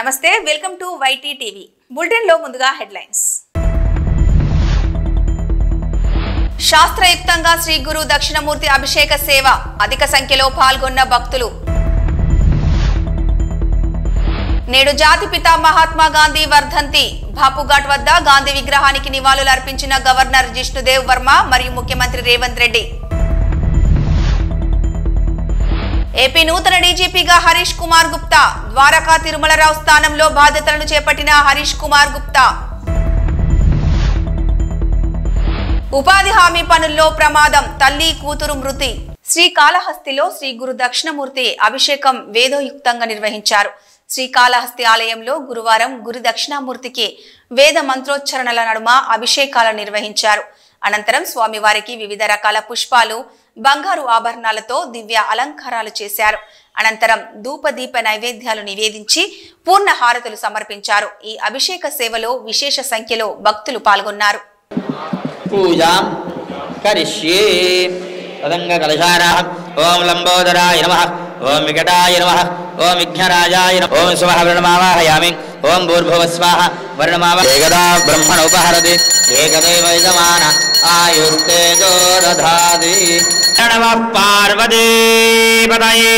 నమస్తే, welcome to YT TV. Bulletin లో ముందుగా హెడ్లైన్స్. శాస్త్రయుక్తంగా శ్రీ గురు దక్షిణమూర్తి అభిషేక సేవ, అధిక సంఖ్యలో పాల్గొన్న భక్తులు. నేడు జాతిపిత మహాత్మా గాంధీ వర్ధంతి. బాపుఘాట్ వద్ద గాంధీ విగ్రహానికి నివాళులు అర్పించిన గవర్నర్ జిష్ణుదేవ్ వర్మ మరియు ముఖ్యమంత్రి రేవంత్ రెడ్డి. ఏపీ నూతన డీజీపీగా హరీష్ కుమార్ గుప్తా. ద్వారకా తిరుమలరావు స్థానంలో బాధ్యతలను చేపట్టిన హరీష్ కుమార్ గుప్తా. ఉపాధి హామీ పనుల్లో ప్రమాదం, తల్లి కూతురు మృతి. శ్రీకాళహస్తిలో శ్రీ గురు దక్షిణమూర్తి అభిషేకం వేదోయుక్తంగా నిర్వహించారు. శ్రీకాళహస్తి ఆలయంలో గురువారం గురు దక్షిణామూర్తికి వేద మంత్రోచ్చరణల నడుమ అభిషేకాలను నిర్వహించారు. అనంతరం స్వామివారికి వివిధ రకాల పుష్పాలు, బంగారు ఆభరణాలతో దివ్య అలంకారాలు చేశారు. అనంతరం ధూపదీప నైవేద్యాలు నివేదించి పూర్ణ హారతులు సమర్పించారు. ఈ అభిషేక సేవలో విశేష సంఖ్యలో భక్తులు పాల్గొన్నారు. పూజాం కరిష్యే. తదంగ కలశారాః. ఓం లంబోదరాయ నమః. ఓం వికటాయ నమః. ఓం విఘ్నరాజాయ నమః. ఓం స్వః వర్ణమావాహయామి. ఓం భూర్భువస్వాహ వర్ణమావా. ఏకదా బ్రహ్మణ ఉపహరతి ఏకదేవ యజమాన ఆయుస్తేజో దధాతి. నమః పార్వతీ పతయే.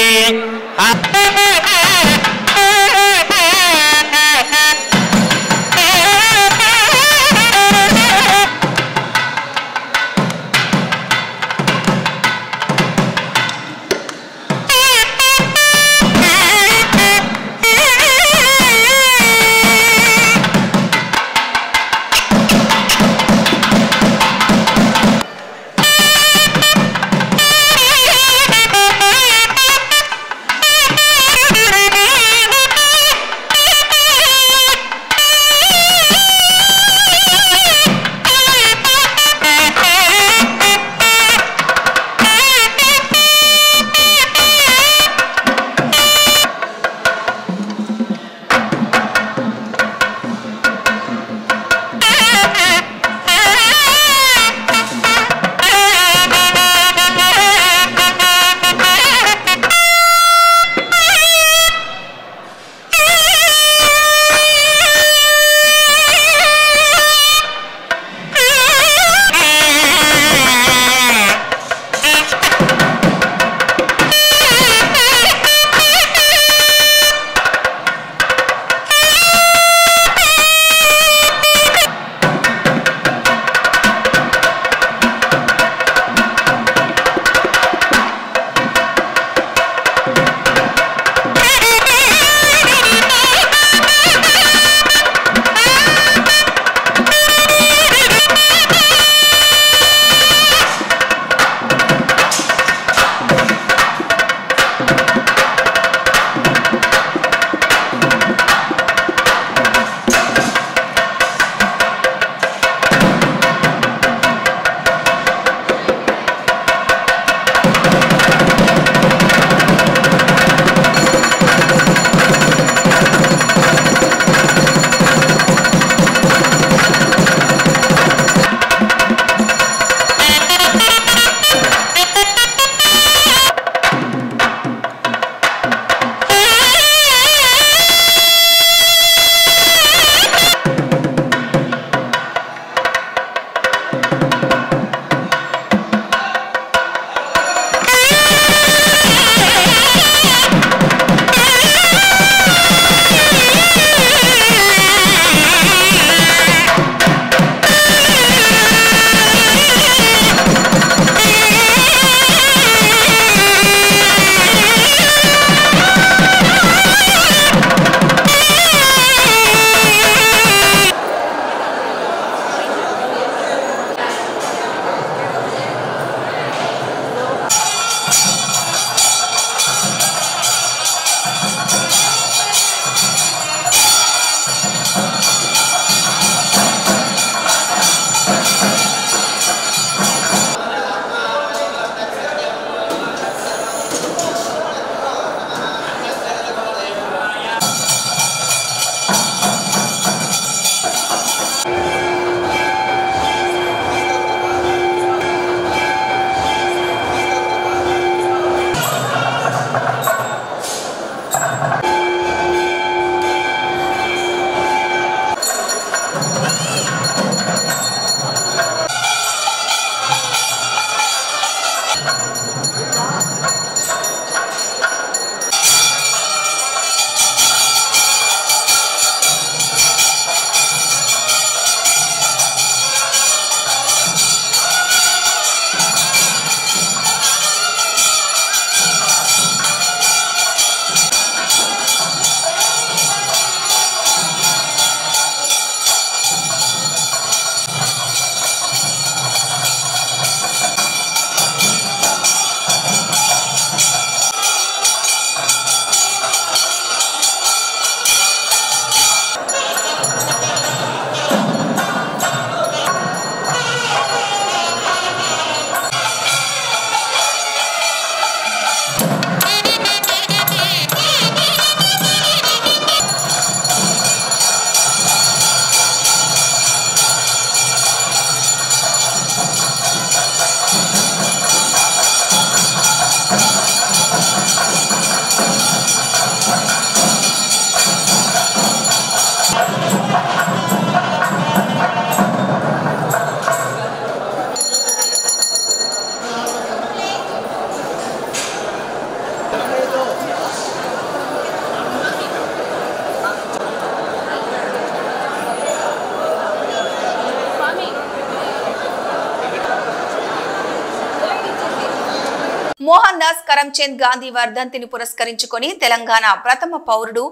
మోహన్ దాస్ కరమ్చంద్ గాంధీ వర్ధంతిని పురస్కరించుకొని తెలంగాణ ప్రథమ పౌరుడు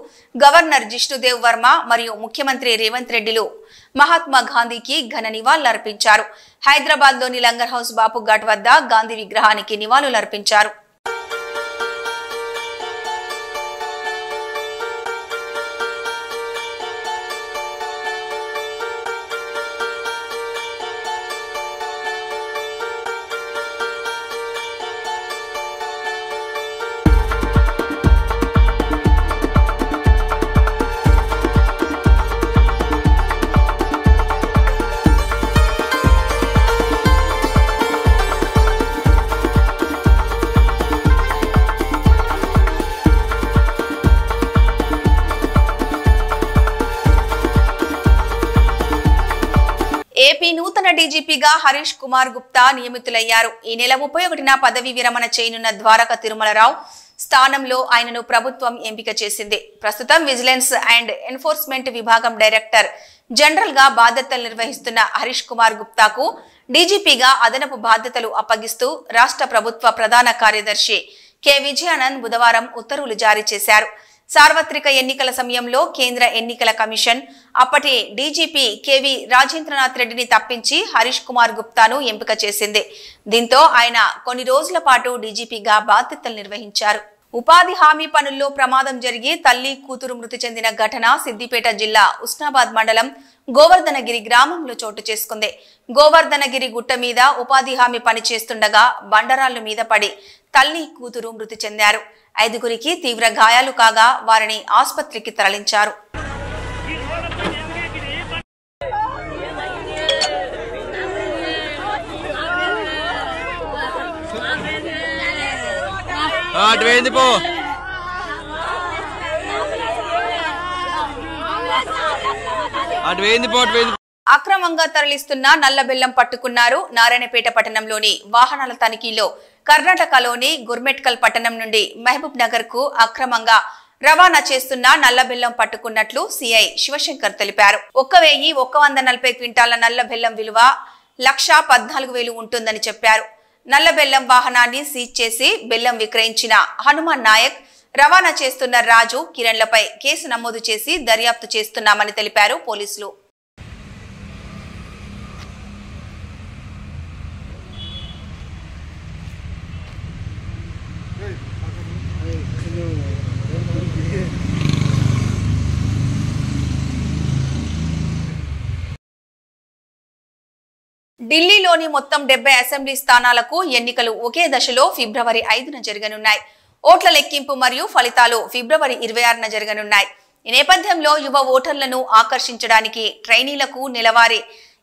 గవర్నర్ జిష్ణుదేవ్ వర్మ మరియు ముఖ్యమంత్రి రేవంత్ రెడ్డిలు మహాత్మా గాంధీకి ఘన నివాళులర్పించారు. హైదరాబాద్ లోని లంగర్ హౌస్ బాపు ఘాట్ వద్ద గాంధీ విగ్రహానికి నివాళులర్పించారు. ఏపీ నూతన డీజీపీగా హరీష్ కుమార్ గుప్తా నియమితులయ్యారు. ఈ నెల 31న పదవి విరమణ చేయనున్న ద్వారక తిరుమలరావు స్థానంలో ఆయనను ప్రభుత్వం ఎంపిక చేసింది. ప్రస్తుతం విజిలెన్స్ అండ్ ఎన్ఫోర్స్మెంట్ విభాగం డైరెక్టర్ జనరల్ గా బాధ్యతలు నిర్వహిస్తున్న హరీష్ కుమార్ గుప్తాకు డీజీపీగా అదనపు బాధ్యతలు అప్పగిస్తూ రాష్ట్ర ప్రభుత్వ ప్రధాన కార్యదర్శి కె విజయానంద్ బుధవారం ఉత్తర్వులు జారీ చేశారు. సార్వత్రిక ఎన్నికల సమయంలో కేంద్ర ఎన్నికల కమిషన్ అప్పటి డీజీపీ కెవి రాజేంద్రనాథ్ రెడ్డిని తప్పించి హరీష్ కుమార్ గుప్తాను ఎంపిక చేసింది. దీంతో ఆయన కొన్ని రోజుల పాటు డీజీపీగా బాధ్యతలు నిర్వహించారు. ఉపాధి హామీ పనుల్లో ప్రమాదం జరిగి తల్లి కూతురు మృతి చెందిన ఘటన సిద్దిపేట జిల్లా ఉస్నాబాద్ మండలం గోవర్ధనగిరి గ్రామంలో చోటు చేసుకుంది. గోవర్ధనగిరి గుట్ట మీద ఉపాధి హామీ పని చేస్తుండగా బండరాళ్ల మీద పడి తల్లి కూతురు మృతి చెందారు. 5గురికి తీవ్ర గాయాలు కాగా వారిని ఆసుపత్రికి తరలించారు. అక్రమంగా తరలిస్తున్న నల్లబెల్లం పట్టుకున్నారు. నారాయణపేట పట్టణంలోని వాహనాల తనిఖీలో కర్ణాటకలోని గుర్మెట్కల్ పట్టణం నుండి మహబూబ్ నగర్ కు అక్రమంగా రవాణా చేస్తున్న నల్లబెల్లం పట్టుకున్నట్లు సిఐ శివశంకర్ తెలిపారు. 1140 క్వింటాల నల్లబెల్లం విలువ 1,14,000 ఉంటుందని చెప్పారు. నల్లబెల్లం వాహనాన్ని సీజ్ చేసి బెల్లం విక్రయించిన హనుమాన్ నాయక్, రవాణా చేస్తున్న రాజు, కిరణ్లపై కేసు నమోదు చేసి దర్యాప్తు చేస్తున్నామని తెలిపారు పోలీసులు. ఢిల్లీలోని మొత్తం 70 అసెంబ్లీ స్థానాలకు ఎన్నికలు ఒకే దశలో ఫిబ్రవరి 5న జరగనున్నాయి. ఓట్ల లెక్కింపు మరియు ఫలితాలు ఫిబ్రవరి 26న జరగనున్నాయి. ఈ నేపథ్యంలో యువ ఓటర్లను ఆకర్షించడానికి ట్రైనీలకు నెలవారీ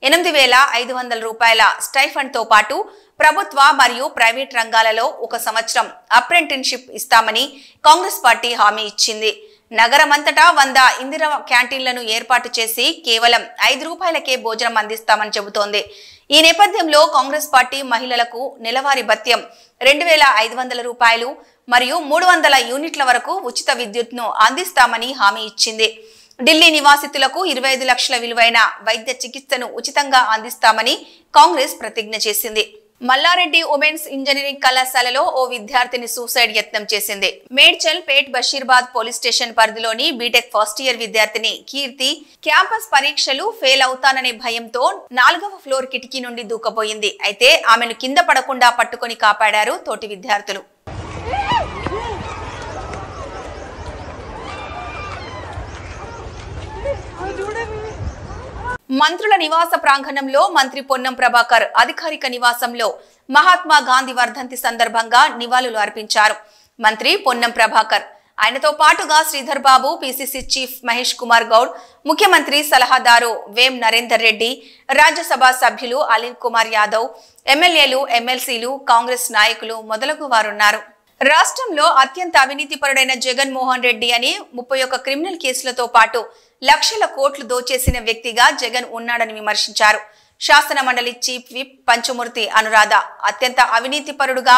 8,500 రూపాయల స్టైఫండ్ తో పాటు ప్రభుత్వ మరియు ప్రైవేట్ రంగాలలో 1 సంవత్సరం అప్రెంటిస్షిప్ ఇస్తామని కాంగ్రెస్ పార్టీ హామీ ఇచ్చింది. నగరమంతటా 100 ఇందిరా క్యాంటీన్లను ఏర్పాటు చేసి కేవలం 5 రూపాయలకే భోజనం అందిస్తామని చెబుతోంది. ఈ నేపథ్యంలో కాంగ్రెస్ పార్టీ మహిళలకు నెలవారీ భత్యం 2,500 రూపాయలు మరియు 300 యూనిట్ల వరకు ఉచిత విద్యుత్ను అందిస్తామని హామీ ఇచ్చింది. ఢిల్లీ నివాసితులకు 25 లక్షల విలువైన వైద్య చికిత్సను ఉచితంగా అందిస్తామని కాంగ్రెస్ ప్రతిజ్ఞ చేసింది. మల్లారెడ్డి ఉమెన్స్ ఇంజనీరింగ్ కళాశాలలో ఓ విద్యార్థిని సూసైడ్ యత్నం చేసింది. మేడ్చల్ పేట్ బషీర్బాద్ పోలీస్ స్టేషన్ పరిధిలోని బీటెక్ ఫస్ట్ ఇయర్ విద్యార్థిని కీర్తి క్యాంపస్ పరీక్షలు ఫెయిల్ అవుతాననే భయంతో 4వ ఫ్లోర్ కిటికీ నుండి దూకపోయింది. అయితే ఆమెను కింద పడకుండా పట్టుకొని కాపాడారు తోటి విద్యార్థులు. మంత్రుల నివాస ప్రాంగణంలో మంత్రి పొన్నం ప్రభాకర్ అధికారిక నివాసంలో మహాత్మా గాంధీ వర్ధంతి సందర్భంగా నివాళులు అర్పించారు. మంత్రి పొన్నం ప్రభాకర్, ఆయనతో పాటుగా శ్రీధర్ బాబు, పిసిసి చీఫ్ మహేష్ కుమార్ గౌడ్, ముఖ్యమంత్రి సలహాదారు వేం నరేందర్ రెడ్డి, రాజ్యసభ సభ్యులు అనిల్ కుమార్ యాదవ్, ఎమ్మెల్యేలు, ఎమ్మెల్సీలు, కాంగ్రెస్ నాయకులు మొదలగు వారున్నారు. రాష్ట్రంలో అత్యంత అవినీతిపరుడైన జగన్ మోహన్ రెడ్డి అని 31 క్రిమినల్ కేసులతో పాటు లక్షల కోట్లు దోచేసిన వ్యక్తిగా జగన్ ఉన్నాడని విమర్శించారు. శాసన మండలి చీఫ్ విప్ పంచమూర్తి అనురాధ, అత్యంత అవినీతిపరుడుగా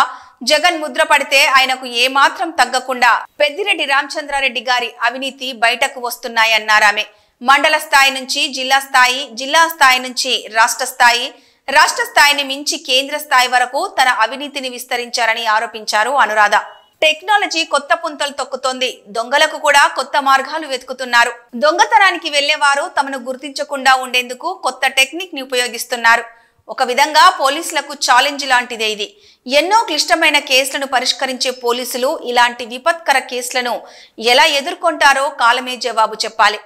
జగన్ ముద్ర పడితే ఆయనకు ఏమాత్రం తగ్గకుండా పెద్దిరెడ్డి రామచంద్రారెడ్డి గారి అవినీతి బయటకు వస్తున్నాయన్నారామె. మండల స్థాయి నుంచి జిల్లా స్థాయి, జిల్లా స్థాయి నుంచి రాష్ట్ర స్థాయి, రాష్ట్ర స్థాయిని మించి కేంద్ర స్థాయి వరకు తన అవినీతిని విస్తరించారని ఆరోపించారు అనురాధ. టెక్నాలజీ కొత్త పుంతలు తొక్కుతోంది. దొంగలకు కూడా కొత్త మార్గాలు వెతుకుతున్నారు. దొంగతనానికి వెళ్లేవారు తమను గుర్తించకుండా ఉండేందుకు కొత్త టెక్నిక్ ని ఉపయోగిస్తున్నారు. ఒక విధంగా పోలీసులకు ఛాలెంజ్ లాంటిదే ఇది. ఎన్నో క్లిష్టమైన కేసులను పరిష్కరించే పోలీసులు ఇలాంటి విపత్కర కేసులను ఎలా ఎదుర్కొంటారో కాలమే జవాబు చెప్పాలి.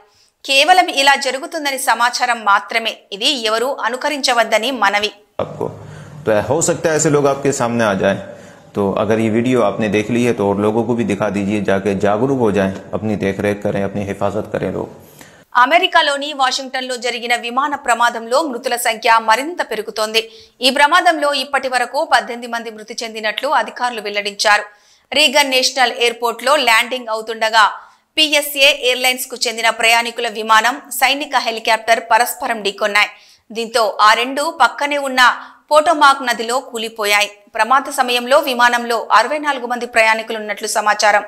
కేవలం ఇలా జరుగుతుందని సమాచారం మాత్రమే. ఇది ఎవరు అనుకరించవద్దని మనవి. आपको तो हो सकता है ऐसे लोग आपके सामने आ जाएं, तो अगर ये वीडियो आपने देख ली है तो और लोगों को भी दिखा दीजिए, जाके जागरूक हो जाएं, अपनी देखरेख करें, अपनी हिफाजत करें लोग. అమెరికాలోని వాషింగ్టన్ లో జరిగిన విమాన ప్రమాదంలో మృతుల సంఖ్య మరింత పెరుగుతోంది. ఈ ప్రమాదంలో ఇప్పటి వరకు 18 మంది మృతి చెందినట్లు అధికారులు వెల్లడించారు. రీగన్ నేషనల్ ఎయిర్పోర్ట్ లో ల్యాండింగ్ అవుతుండగా PSA ఎయిర్లైన్స్ కు చెందిన ప్రయాణికుల విమానం, సైనిక హెలికాప్టర్ పరస్పరం ఢీకొన్నాయి. దీంతో ఆ రెండు పక్కనే ఉన్న పోటోమాక్ నదిలో కూలిపోయాయి. ప్రమాద సమయంలో విమానంలో 64 మంది ప్రయాణికులు ఉన్నట్లు సమాచారం.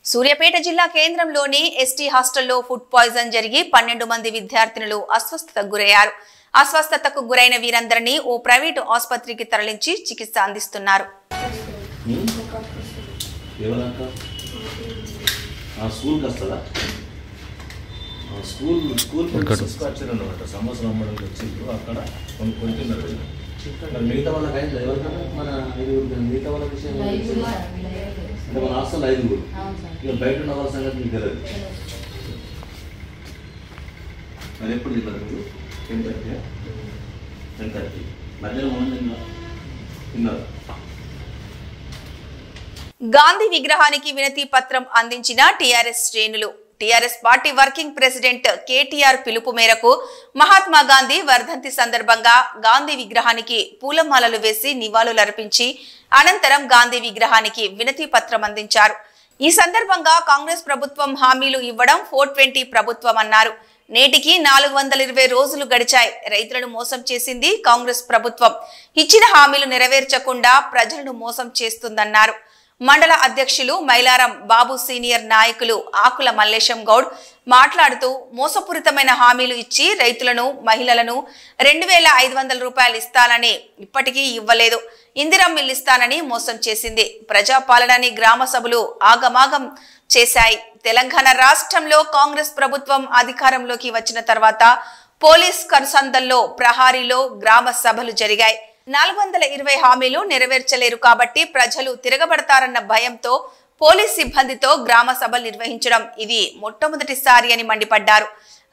సూర్యాపేట జిల్లా కేంద్రంలోని ఎస్టీ హాస్టల్లో ఫుడ్ పాయిజన్ జరిగి 12 మంది విద్యార్థినులు అస్వస్థతకు గురయ్యారు. అస్వస్థతకు గురైన వీరందరినీ ఓ ప్రైవేటు ఆసుపత్రికి తరలించి చికిత్స అందిస్తున్నారు. మిగతా వాళ్ళకి అయింది ఎవరికన్నా మన మిగతా వాళ్ళ విషయం అంటే మన హాస్టల్ 5 ఇక బయట ఉన్న వాళ్ళ సంగతి మీకు తెలియదు. అది ఎప్పుడు తిన్నారు మీరు? 10:30 మధ్యాహ్నం తిన్నారు. గాంధీ విగ్రహానికి వినతి పత్రం అందించిన టీఆర్ఎస్ శ్రేణులు. TRS party working president KTR పిలుపు మేరకు మహాత్మా గాంధీ వర్ధంతి సందర్భంగా గాంధీ విగ్రహానికి పూలమాలలు వేసి నివాళులర్పించి అనంతరం గాంధీ విగ్రహానికి వినతి పత్రం అందించారు. ఈ సందర్భంగా కాంగ్రెస్ ప్రభుత్వం హామీలు ఇవ్వడం 420 ప్రభుత్వం అన్నారు. నేటికి 420 రోజులు గడిచాయి. రైతులను మోసం చేసింది కాంగ్రెస్ ప్రభుత్వం. ఇచ్చిన హామీలు నెరవేర్చకుండా ప్రజలను మోసం చేస్తుందన్నారు. మండల అధ్యక్షులు మైలారం బాబు సీనియర్ నాయకులు ఆకుల మల్లేశం గౌడ్ మాట్లాడుతూ మోసపూరితమైన హామీలు ఇచ్చి రైతులను, మహిళలను 2500 రూపాయలు ఇస్తానని ఇప్పటికీ ఇవ్వలేదు. ఇందిరమ్మ ఇల్లు ఇస్తానని మోసం చేసింది. ప్రజాపాలనని గ్రామ సభలు ఆగమాగం చేశాయి. తెలంగాణ రాష్ట్రంలో కాంగ్రెస్ ప్రభుత్వం అధికారంలోకి వచ్చిన తర్వాత పోలీస్ కనుసంధల్లో, ప్రహారీలో గ్రామ సభలు జరిగాయి. 420 హామీలు నెరవేర్చలేరు కాబట్టి ప్రజలు తిరగబడతారన్న భయంతో పోలీస్ సిబ్బందితో గ్రామ సభలు నిర్వహించడం ఇది మొట్టమొదటిసారి అని మండిపడ్డారు.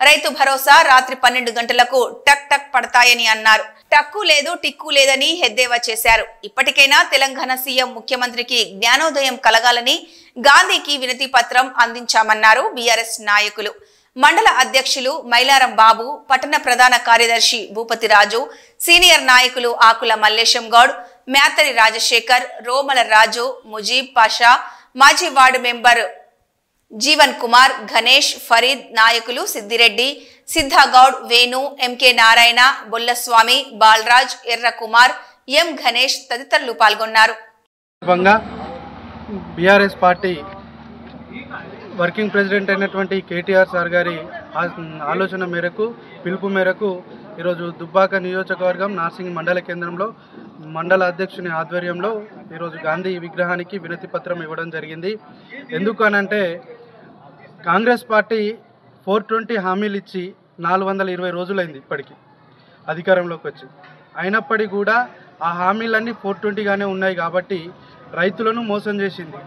రైతు భరోసా రాత్రి 12 గంటలకు టక్ టక్ పడతాయని అన్నారు. టక్కు లేదు, టిక్కు లేదని ఎద్దేవా చేశారు. ఇప్పటికైనా తెలంగాణ సీఎం ముఖ్యమంత్రికి జ్ఞానోదయం కలగాలని గాంధీకి వినతి పత్రం అందించామన్నారు బీఆర్ఎస్ నాయకులు. మండల అధ్యక్షులు మైలారం బాబు, పట్టణ ప్రధాన కార్యదర్శి భూపతి రాజు, సీనియర్ నాయకులు ఆకుల మల్లేశం గౌడ్, మేతరి రాజశేఖర్, రోమల రాజు, ముజీబ్ పాషా, మాజీ వార్డు మెంబర్ జీవన్ కుమార్, గణేష్, ఫరీద్, నాయకులు సిద్దిరెడ్డి, సిద్ధాగౌడ్, వేణు, ఎంకే నారాయణ, బొల్లస్వామి, బాలరాజ్, ఎర్ర కుమార్, ఎం గణేష్ తదితరులు పాల్గొన్నారు. బీఆర్ఎస్ పార్టీ వర్కింగ్ ప్రెసిడెంట్ అయినటువంటి కేటీఆర్ సార్ గారి ఆలోచన మేరకు, పిలుపు మేరకు ఈరోజు దుబ్బాక నియోజకవర్గం నార్సింగ్ మండల కేంద్రంలో మండల అధ్యక్షుని ఆధ్వర్యంలో ఈరోజు గాంధీ విగ్రహానికి వినతి పత్రం ఇవ్వడం జరిగింది. ఎందుకు అనంటే కాంగ్రెస్ పార్టీ 420 హామీలు ఇచ్చి 420 రోజులైంది ఇప్పటికీ అధికారంలోకి వచ్చి. అయినప్పటికీ కూడా ఆ హామీలన్నీ 420గానే ఉన్నాయి కాబట్టి రైతులను మోసం చేసింది,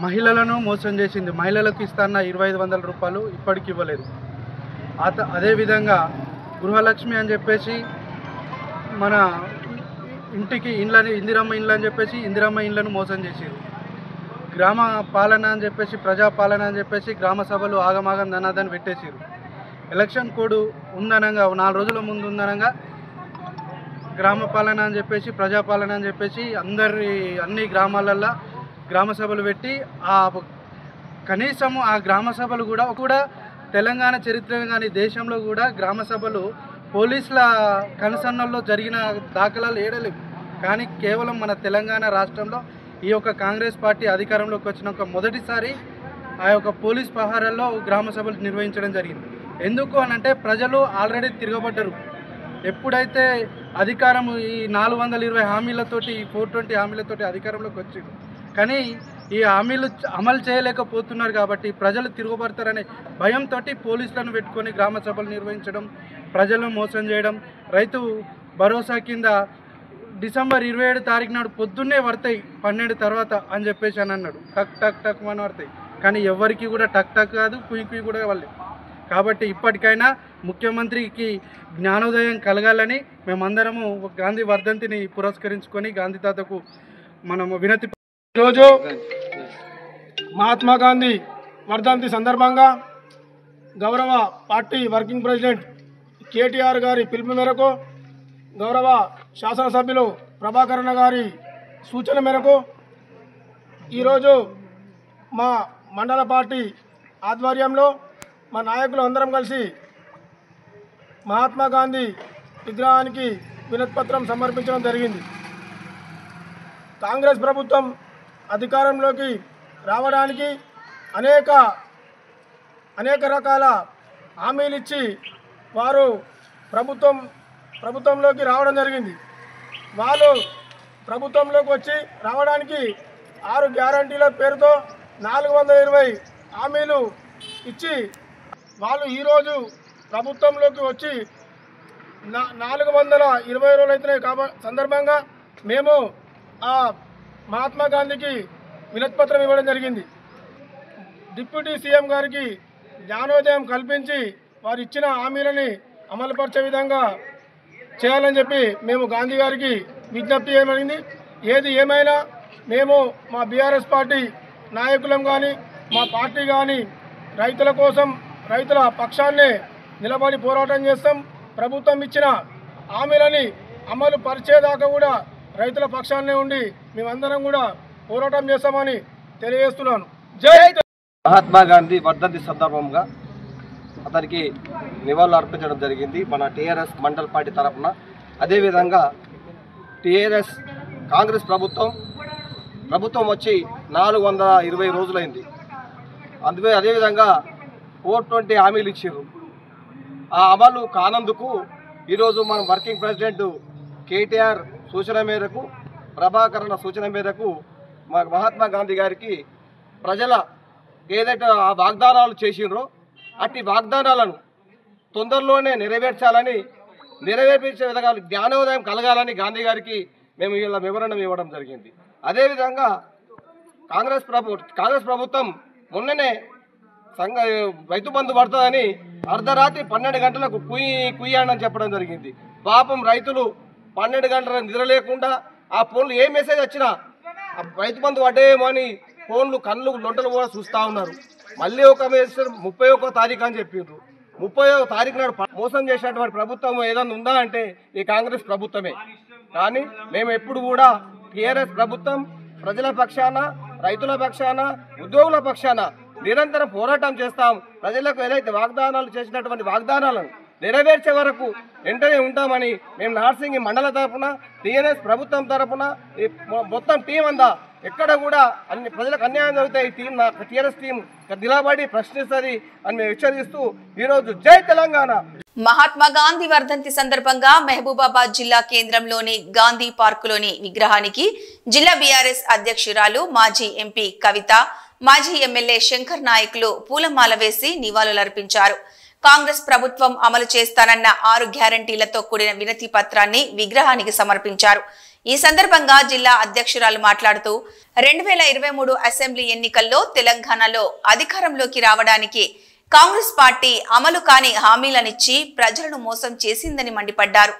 మహిళలను మోసం చేసింది. మహిళలకు ఇస్తాన్న 2500 రూపాయలు ఇప్పటికి ఇవ్వలేదు. అదేవిధంగా గృహలక్ష్మి అని చెప్పేసి మన ఇంటికి ఇండ్లని, ఇందిరమ్మ ఇండ్లు అని చెప్పేసి ఇందిరమ్మ ఇండ్లను మోసం చేసారు. గ్రామ పాలన అని చెప్పేసి, ప్రజాపాలన అని చెప్పేసి గ్రామ సభలు ఆగమాగం ధనాదని పెట్టేసారు. ఎలక్షన్ కోడ్ ఉందనంగా 4 రోజుల ముందు ఉందనంగా గ్రామ పాలన అని చెప్పేసి, ప్రజాపాలన అని చెప్పేసి అన్ని గ్రామాలల్లో గ్రామ సభలు పెట్టి కనీసము ఆ గ్రామ సభలు కూడా తెలంగాణ చరిత్రను కానీ దేశంలో కూడా గ్రామ సభలు పోలీసుల కనుసన్నల్లో జరిగిన దాఖలాలు ఏడలేవు. కానీ కేవలం మన తెలంగాణ రాష్ట్రంలో ఈ యొక్క కాంగ్రెస్ పార్టీ అధికారంలోకి వచ్చినాక మొదటిసారి ఆ యొక్క పోలీస్ పహారాల్లో గ్రామ సభలు నిర్వహించడం జరిగింది. ఎందుకు అనంటే ప్రజలు ఆల్రెడీ తిరగబడ్డారు. ఎప్పుడైతే అధికారం ఈ 420 హామీలతోటి 420 హామీలతోటి అధికారంలోకి వచ్చింది, కానీ ఈ హామీలు అమలు చేయలేకపోతున్నారు కాబట్టి ప్రజలు తిరుగుబడతారనే భయంతో పోలీసులను పెట్టుకొని గ్రామ సభలు నిర్వహించడం, ప్రజలను మోసం చేయడం. రైతు భరోసా కింద డిసెంబర్ 27 తారీఖు నాడు పొద్దున్నే పడతాయి 12 తర్వాత అని చెప్పేసి అని అన్నాడు. టక్ టక్ టక్ అని పడతాయి, కానీ ఎవరికి కూడా టక్ టక్ కాదు, కుయ్యి కుయ్యి కూడా వాళ్ళే. కాబట్టి ఇప్పటికైనా ముఖ్యమంత్రికి జ్ఞానోదయం కలగాలని మేమందరము గాంధీ వర్ధంతిని పురస్కరించుకొని గాంధీ తాతకు మనము వినతి. ఈరోజు మహాత్మా గాంధీ వర్ధంతి సందర్భంగా గౌరవ పార్టీ వర్కింగ్ ప్రెసిడెంట్ కేటీఆర్ గారి పిలుపు మేరకు, గౌరవ శాసనసభ్యులు ప్రభాకరణ గారి సూచన మేరకు ఈరోజు మా మండల పార్టీ ఆధ్వర్యంలో మా నాయకులు అందరం కలిసి మహాత్మా గాంధీ విగ్రహానికి వినతిపత్రం సమర్పించడం జరిగింది. కాంగ్రెస్ ప్రభుత్వం అధికారంలోకి రావడానికి అనేక రకాల హామీలు ఇచ్చి వారు ప్రభుత్వంలోకి రావడం జరిగింది. వాళ్ళు ప్రభుత్వంలోకి వచ్చి రావడానికి 6 గ్యారంటీల పేరుతో 420 హామీలు ఇచ్చి వాళ్ళు ఈరోజు ప్రభుత్వంలోకి వచ్చి 420 రోజులు అవుతున్నాయి. సందర్భంగా మేము ఆ మహాత్మా గాంధీకి వినతిపత్రం ఇవ్వడం జరిగింది. డిప్యూటీ సీఎం గారికి జ్ఞానోదయం కల్పించి వారు ఇచ్చిన హామీలని అమలుపరిచే విధంగా చేయాలని చెప్పి మేము గాంధీ గారికి విజ్ఞప్తి చేయబడింది. ఏది ఏమైనా మేము మా బీఆర్ఎస్ పార్టీ నాయకులం కానీ మా పార్టీ కానీ రైతుల కోసం రైతుల పక్షాన్నే నిలబడి పోరాటం చేస్తాం. ప్రభుత్వం ఇచ్చిన హామీలని అమలు పరిచేదాకా కూడా రైతుల పక్షాన్నే ఉండి మేమందరం కూడా పోరాటం చేస్తామని తెలియజేస్తున్నాను. జై మహాత్మా గాంధీ వర్ధంతి సందర్భంగా అతనికి నివాళులు అర్పించడం జరిగింది మన టీఆర్ఎస్ మండల్ పార్టీ తరఫున. అదేవిధంగా టీఆర్ఎస్ కాంగ్రెస్ ప్రభుత్వం వచ్చి 420 రోజులైంది. అదేవిధంగా 420 హామీలు ఇచ్చారు. ఆ అమలు కానందుకు ఈరోజు మనం వర్కింగ్ ప్రెసిడెంట్ కేటీఆర్ సూచన మేరకు, ప్రభాకరణ సూచన మేరకు మహాత్మా గాంధీ గారికి ప్రజల ఏదైతే ఆ వాగ్దానాలు చేసినరో అట్టి వాగ్దానాలను తొందరలోనే నెరవేర్చే విధంగా జ్ఞానోదయం కలగాలని గాంధీ గారికి మేము ఇలా వివరణ ఇవ్వడం జరిగింది. అదేవిధంగా కాంగ్రెస్ ప్రభుత్వం మొన్ననే రైతు బంధు పడుతుందని అర్ధరాత్రి 12 గంటలకు కుయ్యాడని చెప్పడం జరిగింది. పాపం రైతులు 12 గంటల నిద్ర లేకుండా ఆ ఫోన్లు ఏ మెసేజ్ వచ్చినా రైతు బంధు పడ్డేమో అని ఫోన్లు కళ్ళు లొంటలు కూడా చూస్తూ ఉన్నారు. మళ్ళీ ఒక మెసేజ్ 31వ తారీఖు అని చెప్పిండ్రు. 30వ తారీఖు నాడు మోసం చేసినటువంటి ప్రభుత్వం ఏదైనా ఉందా అంటే ఈ కాంగ్రెస్ ప్రభుత్వమే. కానీ మేము ఎప్పుడు కూడా టీఆర్ఎస్ ప్రభుత్వం ప్రజల పక్షాన, రైతుల పక్షాన, ఉద్యోగుల పక్షాన నిరంతరం పోరాటం చేస్తాం. ప్రజలకు ఏదైతే వాగ్దానాలు చేసినటువంటి వాగ్దానాలను నెరవేర్చే వరకు వెంటనే ఉంటామని మేము నార్సింగి మండల తరఫున, టీఆర్ఎస్ ప్రభుత్వం తరఫున మొత్తం టీం అంతా ఎక్కడ కూడా అన్ని ప్రజలకు అన్యాయం జరుగుతాయి టీఆర్ఎస్ టీం నిలబడి ప్రశ్నిస్తుంది అని మేము హెచ్చరిస్తూ ఈరోజు జై తెలంగాణ. మహాత్మా గాంధీ వర్ధంతి సందర్భంగా మహబూబాబాద్ జిల్లా కేంద్రంలోని గాంధీ పార్కులోని విగ్రహానికి జిల్లా బీఆర్ఎస్ అధ్యక్షురాలు మాజీ ఎంపీ కవిత, మాజీ ఎమ్మెల్యే శంకర్ నాయకులు పూలమాల వేసి నివాళులర్పించారు. కాంగ్రెస్ ప్రభుత్వం అమలు చేస్తానన్న 6 గ్యారంటీలతో కూడిన వినతి పత్రాన్ని విగ్రహానికి సమర్పించారు. ఈ సందర్భంగా జిల్లా అధ్యక్షురాలు మాట్లాడుతూ 2023 అసెంబ్లీ ఎన్నికల్లో తెలంగాణలో అధికారంలోకి రావడానికి కాంగ్రెస్ పార్టీ అమలు కాని హామీలనిచ్చి ప్రజలను మోసం చేసిందని మండిపడ్డారు.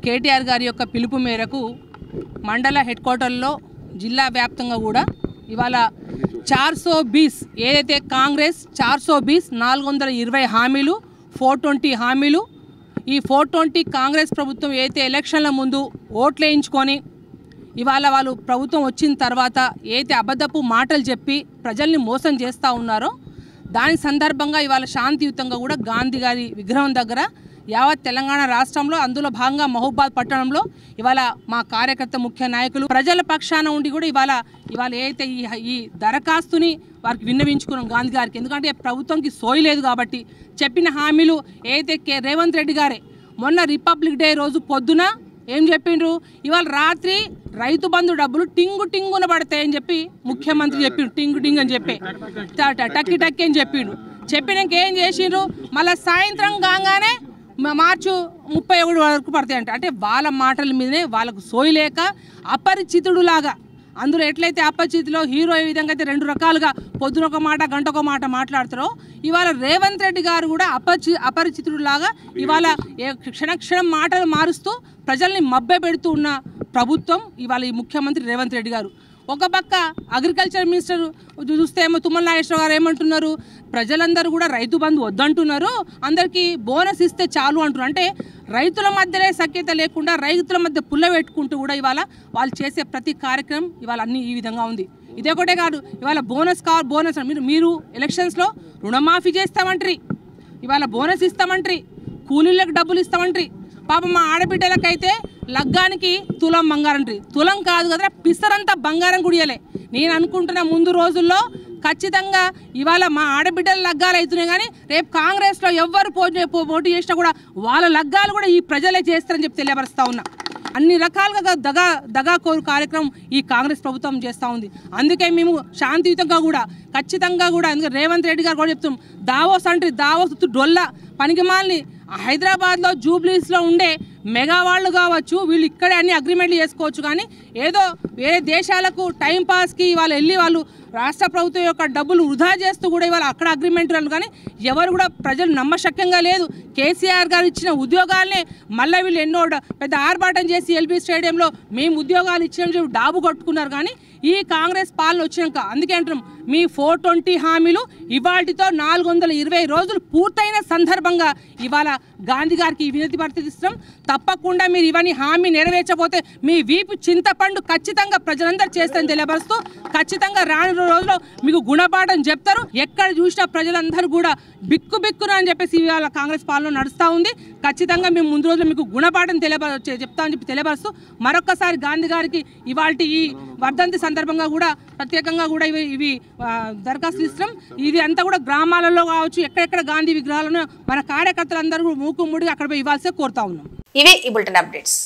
కేటీఆర్ గారి యొక్క పిలుపు మేరకు మండల హెడ్ క్వార్టర్లో జిల్లా వ్యాప్తంగా కూడా ఇవాళ 420 ఏదైతే కాంగ్రెస్ 420 420 హామీలు 420 హామీలు ఈ 420 కాంగ్రెస్ ప్రభుత్వం ఏదైతే ఎలక్షన్ల ముందు ఓట్లు వేయించుకొని ఇవాళ వాళ్ళు ప్రభుత్వం వచ్చిన తర్వాత ఏదైతే అబద్ధపు మాటలు చెప్పి ప్రజల్ని మోసం చేస్తూ ఉన్నారో దాని సందర్భంగా ఇవాళ శాంతియుతంగా కూడా గాంధీ గారి విగ్రహం దగ్గర యావత్ తెలంగాణ రాష్ట్రంలో అందులో భాగంగా మహబూబాద్ పట్టణంలో ఇవాళ మా కార్యకర్త ముఖ్య నాయకులు ప్రజల పక్షాన ఉండి కూడా ఇవాళ ఏదైతే ఈ దరఖాస్తుని వారికి విన్నవించుకున్నాం గాంధీ గారికి. ఎందుకంటే ప్రభుత్వంకి సోయలేదు కాబట్టి చెప్పిన హామీలు ఏదైతే రేవంత్ రెడ్డి గారే మొన్న రిపబ్లిక్ డే రోజు పొద్దున ఏం చెప్పిండ్రు, ఇవాళ రాత్రి రైతు బంధు డబ్బులు టింగున పడతాయని చెప్పి ముఖ్యమంత్రి చెప్పిండు. టింగ్ అని చెప్పి టక్కి అని చెప్పిండు. చెప్పినాక ఏం చేసిండ్రు, మళ్ళీ సాయంత్రం కాగానే మార్చి 31 వరకు పడతాయంట. అంటే వాళ్ళ మాటల మీదనే వాళ్ళకు సోయలేక అపరిచితుడులాగా అందులో ఎట్లయితే అపరిచితిలో హీరో ఏ విధంగా అయితే 2 రకాలుగా పొద్దున ఒక మాట గంట ఒక మాట మాట్లాడతారో ఇవాళ రేవంత్ రెడ్డి గారు కూడా అపరిచితుడులాగా ఇవాళ క్షణక్షణం మాటలు మారుస్తూ ప్రజల్ని మభ్య పెడుతూ ఉన్న ప్రభుత్వం ఇవాళ ఈ ముఖ్యమంత్రి రేవంత్ రెడ్డి గారు. ఒక పక్క అగ్రికల్చర్ మినిస్టర్ చూస్తే ఏమో తుమ్మల నాగేశ్వరరావు గారు ఏమంటున్నారు, ప్రజలందరూ కూడా రైతు బంధు వద్దంటున్నారు, అందరికీ బోనస్ ఇస్తే చాలు అంటున్నారు. అంటే రైతుల మధ్యనే సఖ్యత లేకుండా రైతుల మధ్య పుల్ల పెట్టుకుంటూ కూడా ఇవాళ వాళ్ళు చేసే ప్రతి కార్యక్రమం ఇవాళ అన్ని ఈ విధంగా ఉంది. ఇదే ఒకటే కాదు, ఇవాళ బోనస్ మీరు ఎలక్షన్స్లో రుణమాఫీ చేస్తామంటారు, ఇవాళ బోనస్ ఇస్తామంటారు, కూలీలకు డబ్బులు ఇస్తామంటారు. పాపం మా ఆడబిడ్డలకైతే లగ్గానికి తులం బంగారం అంటారు. తులం కాదు కదా, పిసరంతా బంగారం గుడియలే. నేను అనుకుంటున్న ముందు రోజుల్లో ఖచ్చితంగా ఇవాళ మా ఆడబిడ్డల లగ్గాలు అవుతున్నాయి, కానీ రేపు కాంగ్రెస్లో ఎవ్వరు పోటీ చేసినా కూడా వాళ్ళ లగ్గాలు కూడా ఈ ప్రజలే చేస్తారని చెప్పి తెలియపరుస్తూ ఉన్నా. అన్ని రకాలుగా దగాకోరు కార్యక్రమం ఈ కాంగ్రెస్ ప్రభుత్వం చేస్తూ ఉంది. అందుకే మేము శాంతియుతంగా కూడా ఖచ్చితంగా కూడా ఎందుకంటే రేవంత్ రెడ్డి గారు కూడా చెప్తున్నాం, దావోస్ డొల్లా పనికిమాలని హైదరాబాద్లో జూబ్లీస్లో ఉండే మెగావాళ్ళు కావచ్చు, వీళ్ళు ఇక్కడే అన్ని అగ్రిమెంట్లు చేసుకోవచ్చు, కానీ ఏదో వేరే దేశాలకు టైంపాస్కి వాళ్ళు రాష్ట్ర ప్రభుత్వం యొక్క డబ్బులు వృధా చేస్తూ కూడా ఇవాళ అక్కడ అగ్రిమెంట్లు, కానీ ఎవరు కూడా ప్రజలు నమ్మశక్యంగా లేదు. కేసీఆర్ గారు ఇచ్చిన ఉద్యోగాలనే మళ్ళీ వీళ్ళు ఎన్నో పెద్ద ఆర్భాటం చేసి ఎల్బీ స్టేడియంలో మేము ఉద్యోగాలు ఇచ్చిన చెప్పి డాబు కొట్టుకున్నారు. కానీ ఈ కాంగ్రెస్ పాలన వచ్చినాక అందుకే అంటున్నాం, మీ 420 హామీలు ఇవాటితో 420 రోజులు పూర్తయిన సందర్భంగా ఇవాళ గాంధీ గారికి వినతి పత్రిస్తున్నాం. తప్పకుండా మీరు ఇవన్నీ హామీ నెరవేర్చకపోతే మీ వీపు చింతపండు ఖచ్చితంగా ప్రజలందరూ చేస్తారని తెలియపరుస్తూ ఖచ్చితంగా రానున్న రోజుల్లో మీకు గుణపాఠం చెప్తారు. ఎక్కడ చూసినా ప్రజలందరూ కూడా బిక్కున అని చెప్పేసి ఇవాళ కాంగ్రెస్ పాలన నడుస్తూ ఉంది. ఖచ్చితంగా మేము ముందు రోజుల్లో మీకు గుణపాఠం చెప్తామని చెప్పి తెలియపరుస్తూ మరొక్కసారి గాంధీ గారికి ఇవాళ ఈ వర్ధంతి సందర్భంగా కూడా ప్రత్యేకంగా కూడా ఇవి దరఖాస్తు ఇస్తాం. ఇది అంతా కూడా గ్రామాలలో కావచ్చు, ఎక్కడెక్కడ గాంధీ విగ్రహాలను మన కార్యకర్తలందరూ మూకుముడిగా అక్కడ పోయి ఇవ్వాల్సి కోరుతా ఉన్నాం. ఇవి ఈ బులెటిన్ అప్డేట్స్.